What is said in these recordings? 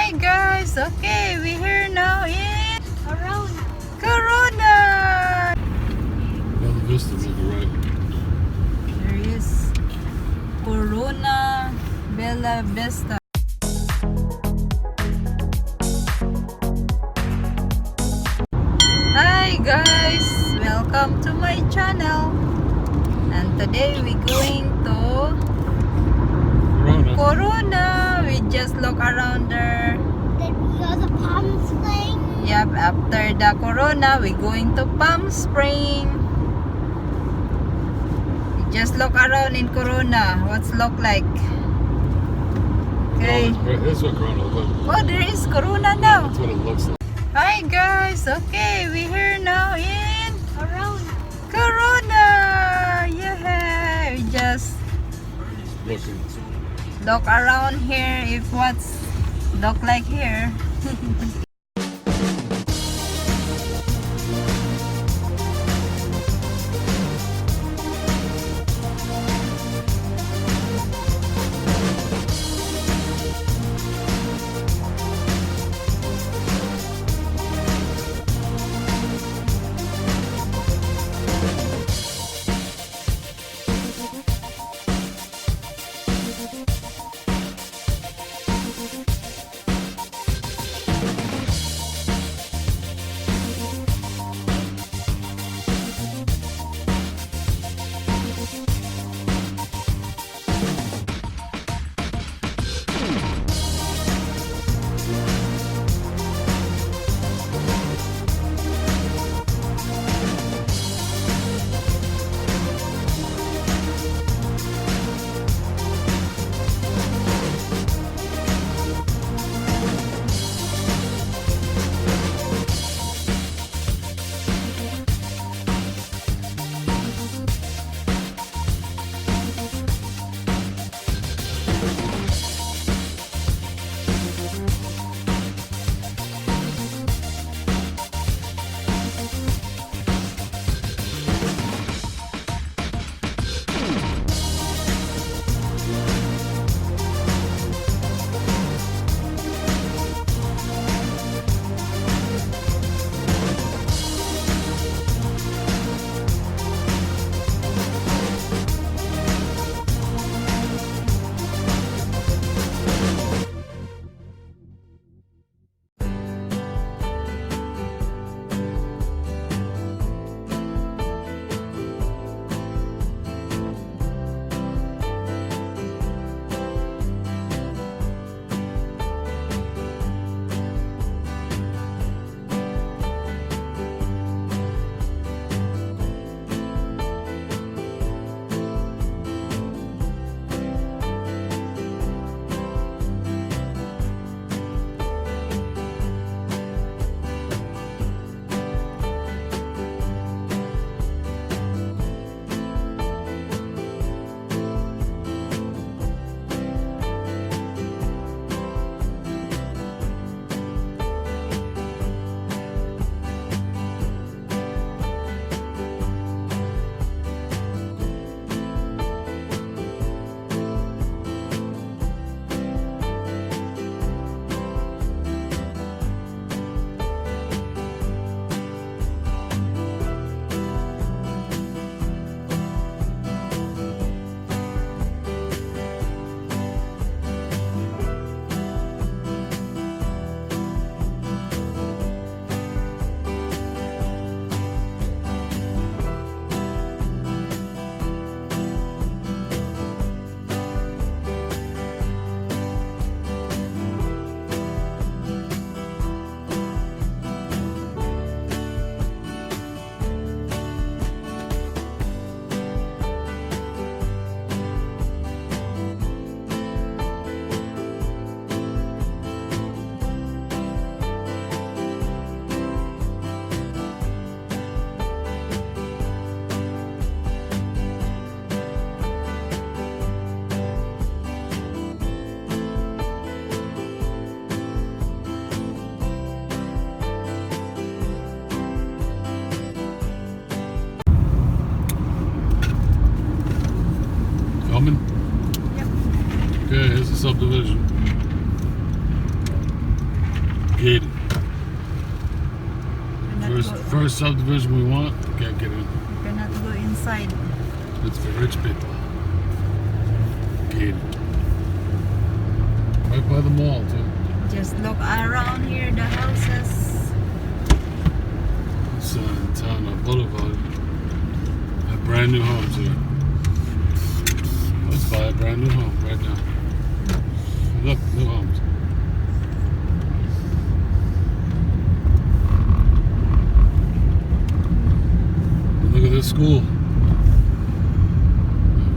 Hi guys, okay, we're here now in Corona. Corona. Bella Vista, to the right. There is Corona Bella Vista. Hi guys, welcome to my channel. And today we're going to Corona. Corona. We just look around there. Then we go to Palm Springs. Yep, after the Corona, we're going to Palm Spring. We just look around in Corona. What's look like? Okay. Oh, that's what Corona looks like. Oh, there is Corona now. That's what it looks like. Hi guys. Okay, we're here now in Corona. Corona. Yeah, we just Looking. look around here if what's look like here. Coming? Yep. Okay, here's the subdivision. Gated. Cannot First subdivision we want, can't get in. you cannot go inside. It's for rich people. Gated. Right by the mall, too. Just look around here, the houses. It's in town on Boulevard. A brand new homes here. Let's buy a brand new home right now. Look, new homes. And look at this school.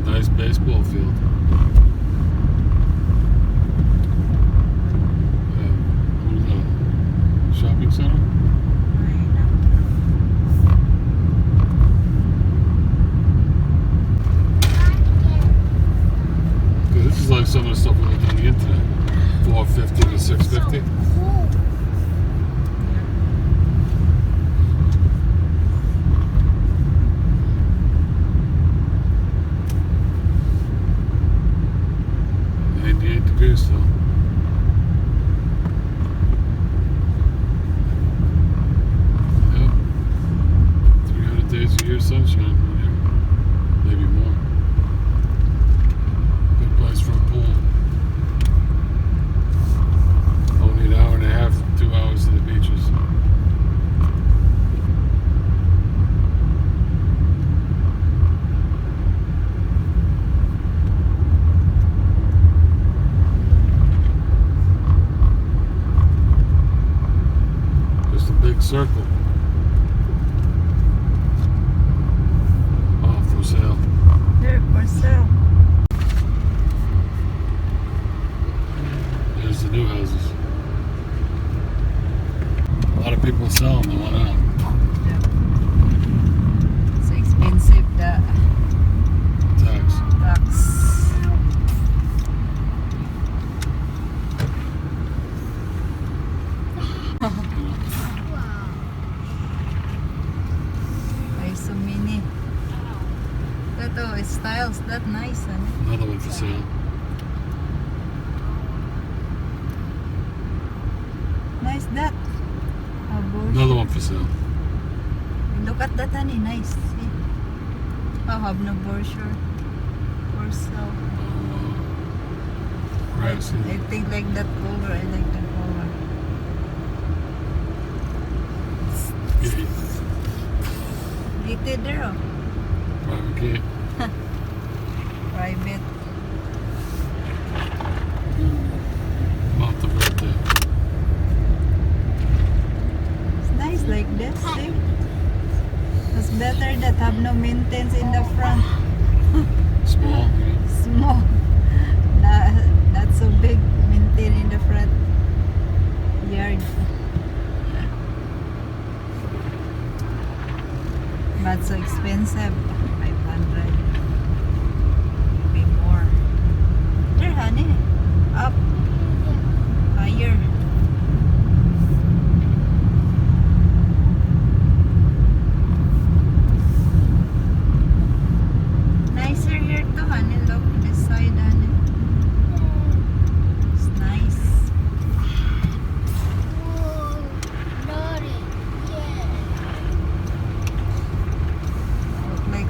Nice baseball field. What is that? Shopping center? This is like some of the stuff we looked on the internet. $450 to $650. Cool. Degrees though. Yep. 300 days a year sunshine out here. Maybe more. Good place for a pool. Only an hour and a half, 2 hours to the beaches. Big circle. Oh, for sale. There, for sale. There's the new houses. A lot of people selling, they want out. It's expensive, the Tax. tax. Ay, so many. Ito, it's styles that nice, ano? Another one for sale. Nice that. Another one for sale. Look at that, honey. Nice. See? Oh, have no brochure. For sale. Grassy. I think like that color. I like that color. Gate. Gated there, oh. Private gate. Private. Monte Verde. It's nice like that, see? It's better that have no maintenance in the front. Small. Yeah. Small. Not so big. Maintain in the front yard. But so expensive. 500. Maybe more. There, honey. Up. Higher. Nicer here too, honey. Look, this side, honey. It's nice. Whoa. Naughty. Yeah. Look like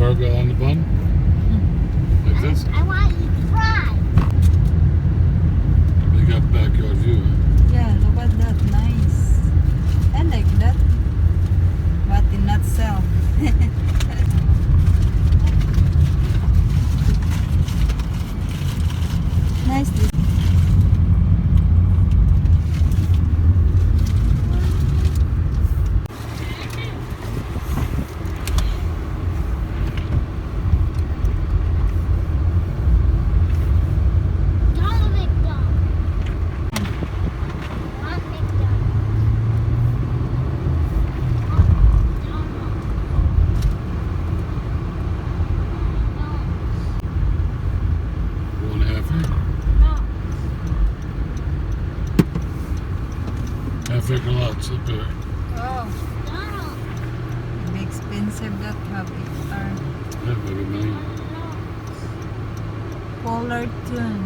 burger on the bun? Like this? I want to eat fries. You got backyard view. Yeah, look at that. Nice. I like that. But in nutshell. Nice. Donald McDonald. Ronald McDonald. One and a half acre. Half acre lots up there. Oh, Donald. be expensive that hobby. Or Yeah, maybe a million. Fullerton.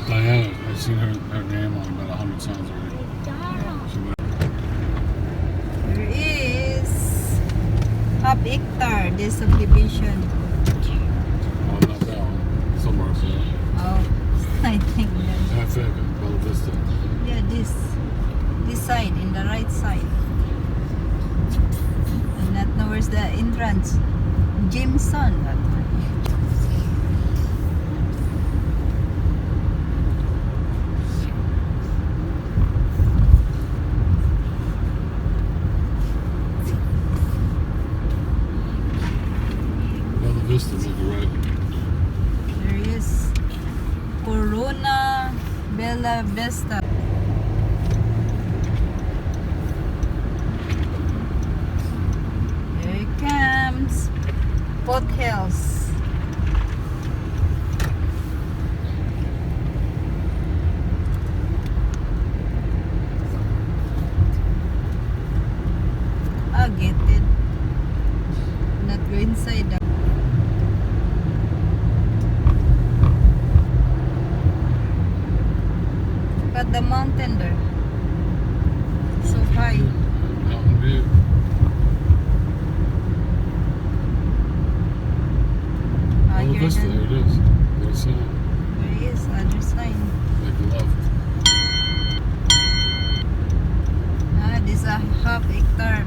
Diana, I've seen her name on about 100 signs already. McDonald. She went, There is half hectare, this subdivision. oh, not that one. Somewhere up there. Oh, I think that. Half acre, Bella Vista. Yeah, this side, in the right side. And that now where's the entrance? Jameson. That one. Bella Vista, make it right. There is Corona Bella Vista. Here it comes. Foothills. I get it. Not go inside the But the mountain there. So high. Mountain view. Bella Higher Vista, than there it is. What a sign. there is other sign. Make a left. This is a half hectare.